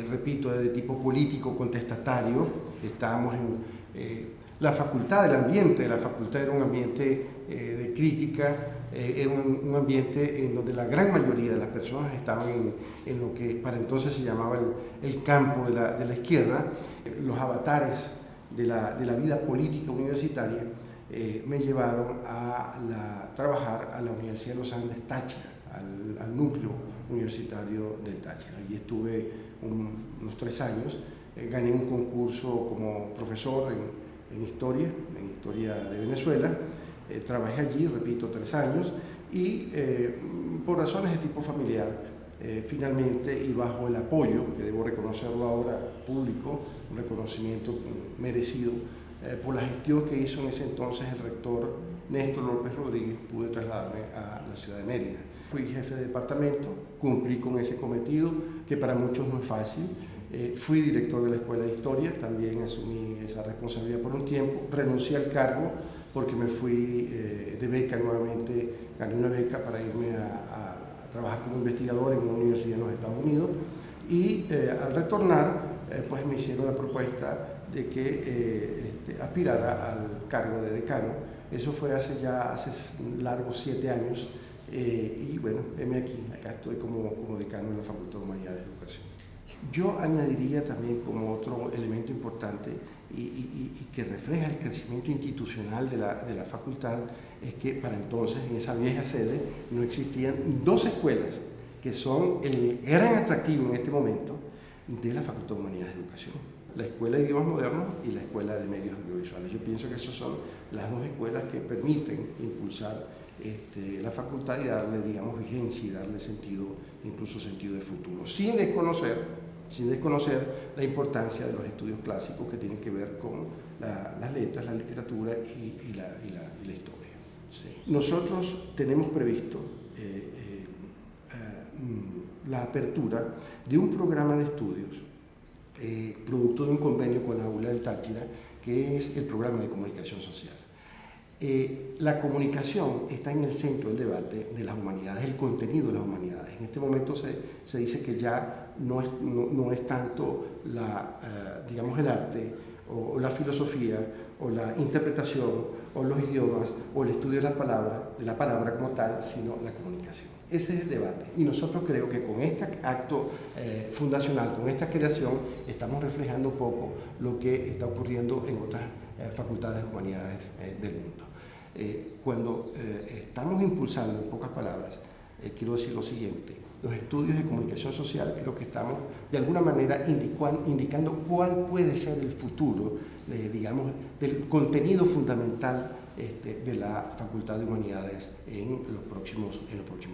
repito, de tipo político, contestatario. Estábamos en la facultad, del ambiente de la facultad era un ambiente de crítica, era un ambiente en donde la gran mayoría de las personas estaban en lo que para entonces se llamaba el campo de la izquierda. Los avatares de la vida política universitaria me llevaron a trabajar a la Universidad de los Andes Táchira, al núcleo universitario del Táchira. Allí estuve unos 3 años, gané un concurso como profesor en historia de Venezuela, trabajé allí, repito, 3 años, y por razones de tipo familiar, finalmente, y bajo el apoyo, que debo reconocerlo ahora público, un reconocimiento merecido, por la gestión que hizo en ese entonces el rector Néstor López Rodríguez, pude trasladarme a la ciudad de Mérida. Fui jefe de departamento, cumplí con ese cometido, que para muchos no es fácil. Fui director de la Escuela de Historia, también asumí esa responsabilidad por un tiempo, renuncié al cargo porque me fui de beca nuevamente, gané una beca para irme a trabajar como investigador en una universidad en los Estados Unidos, y al retornar pues me hicieron la propuesta de que aspirara al cargo de decano. Eso fue hace largos 7 años, y bueno, heme aquí, acá estoy como decano de la Facultad de Humanidades y Educación. Yo añadiría también como otro elemento importante y que refleja el crecimiento institucional de la facultad, es que para entonces en esa vieja sede no existían 2 escuelas que son el gran atractivo en este momento de la Facultad de Humanidades y Educación: la Escuela de Idiomas Modernos y la Escuela de Medios Audiovisuales. Yo pienso que esas son las 2 escuelas que permiten impulsar la facultad y darle, digamos, vigencia y darle sentido, incluso sentido de futuro, sin desconocer la importancia de los estudios clásicos que tienen que ver con las letras, la literatura y la historia. Sí. Nosotros tenemos previsto la apertura de un programa de estudios producto de un convenio con la Aula del Táchira, que es el programa de comunicación social. La comunicación está en el centro del debate de las humanidades, el contenido de las humanidades. En este momento se dice que ya no es tanto digamos, el arte o la filosofía o la interpretación o los idiomas o el estudio de la palabra como tal, sino la comunicación. Ese es el debate, y nosotros creo que con este acto fundacional, con esta creación, estamos reflejando un poco lo que está ocurriendo en otras facultades de humanidades del mundo. Cuando estamos impulsando, en pocas palabras, quiero decir lo siguiente: los estudios de comunicación social, creo que estamos de alguna manera indicando cuál puede ser el futuro, digamos, del contenido fundamental de la Facultad de Humanidades en los próximos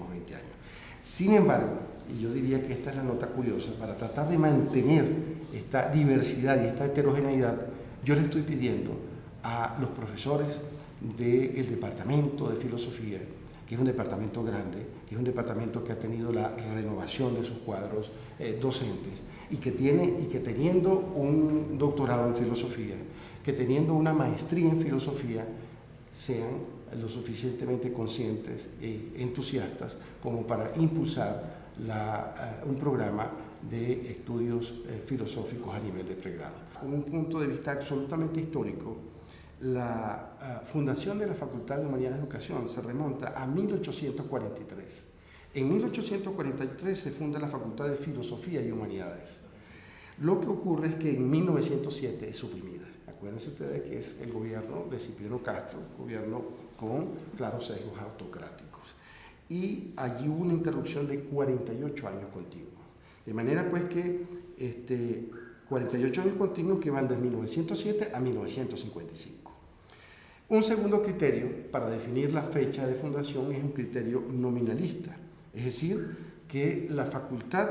20 años. Sin embargo, y yo diría que esta es la nota curiosa, para tratar de mantener esta diversidad y esta heterogeneidad, yo le estoy pidiendo a los profesores del Departamento de Filosofía, que es un departamento grande, que es un departamento que ha tenido la renovación de sus cuadros docentes, y que teniendo un doctorado en filosofía, que teniendo una maestría en filosofía, sean lo suficientemente conscientes e entusiastas como para impulsar un programa de estudios filosóficos a nivel de pregrado. Con un punto de vista absolutamente histórico, la fundación de la Facultad de Humanidades de Educación se remonta a 1843. En 1843 se funda la Facultad de Filosofía y Humanidades. Lo que ocurre es que en 1907 es suprimida. Acuérdense ustedes que es el gobierno de Cipriano Castro, gobierno con claros sesgos autocráticos. Y allí hubo una interrupción de 48 años continuos. De manera pues que 48 años continuos que van desde 1907 a 1955. Un segundo criterio para definir la fecha de fundación es un criterio nominalista, es decir, que la facultad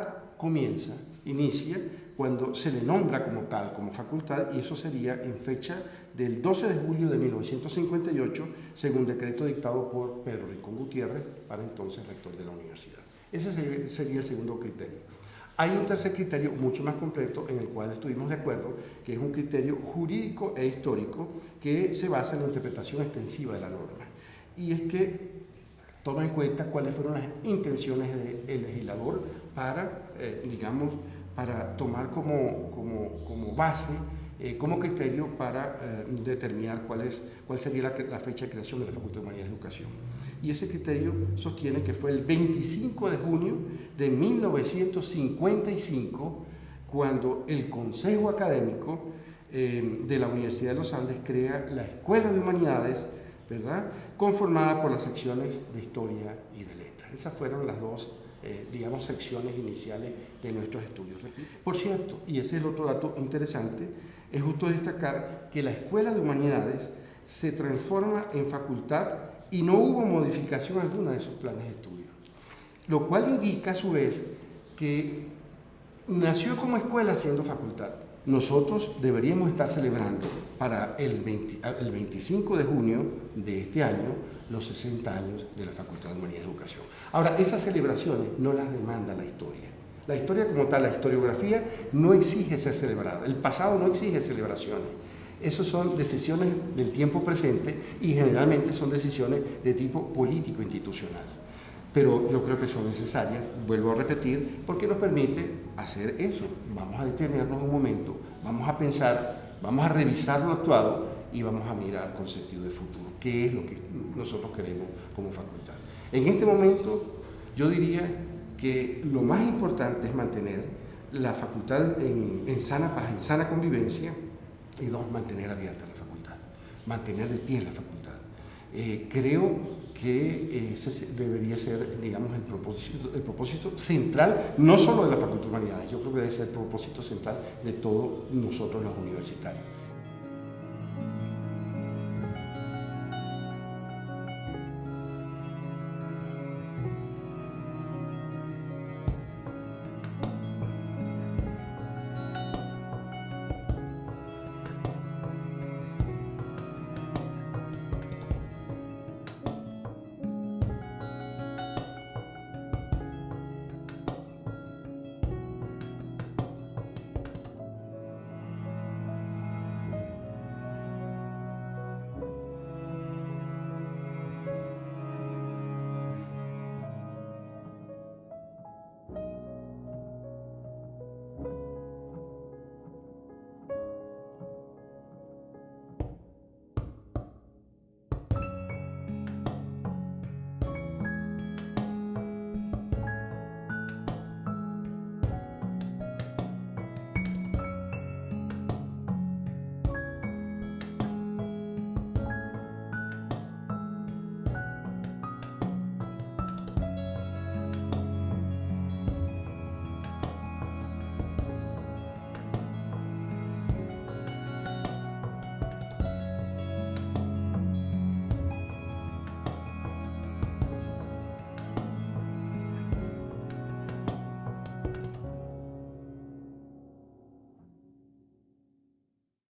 inicia cuando se le nombra como tal, como facultad, y eso sería en fecha del 12 de julio de 1958, según decreto dictado por Pedro Rincón Gutiérrez, para entonces rector de la universidad. Ese sería el segundo criterio. Hay un tercer criterio mucho más completo en el cual estuvimos de acuerdo, que es un criterio jurídico e histórico que se basa en la interpretación extensiva de la norma. Y es que toma en cuenta cuáles fueron las intenciones del legislador para, para tomar como base, como criterio para determinar cuál sería la fecha de creación de la Facultad de Humanidades de Educación. Y ese criterio sostiene que fue el 25 de junio de 1955, cuando el Consejo Académico de la Universidad de los Andes crea la Escuela de Humanidades, ¿verdad?, conformada por las secciones de Historia y de Letras. Esas fueron las dos, secciones iniciales de nuestros estudios. Por cierto, y ese es el otro dato interesante, es justo destacar que la Escuela de Humanidades se transforma en facultad y no hubo modificación alguna de sus planes de estudio, lo cual indica a su vez que nació como escuela siendo facultad. Nosotros deberíamos estar celebrando para el 25 de junio de este año los 60 años de la Facultad de Humanidades de Educación. Ahora, esas celebraciones no las demanda la historia. La historia como tal, la historiografía, no exige ser celebrada. El pasado no exige celebraciones. Esas son decisiones del tiempo presente y generalmente son decisiones de tipo político-institucional. Pero yo creo que son necesarias, vuelvo a repetir, porque nos permite hacer eso. Vamos a detenernos un momento, vamos a pensar, vamos a revisar lo actuado y vamos a mirar con sentido de futuro, qué es lo que nosotros queremos como facultad. En este momento, yo diría que lo más importante es mantener la facultad en sana paz, en sana convivencia, y dos, mantener abierta la facultad, mantener de pie la facultad. Creo que ese debería ser, el propósito central, no solo de la Facultad de Humanidades, yo creo que debe ser el propósito central de todos nosotros los universitarios.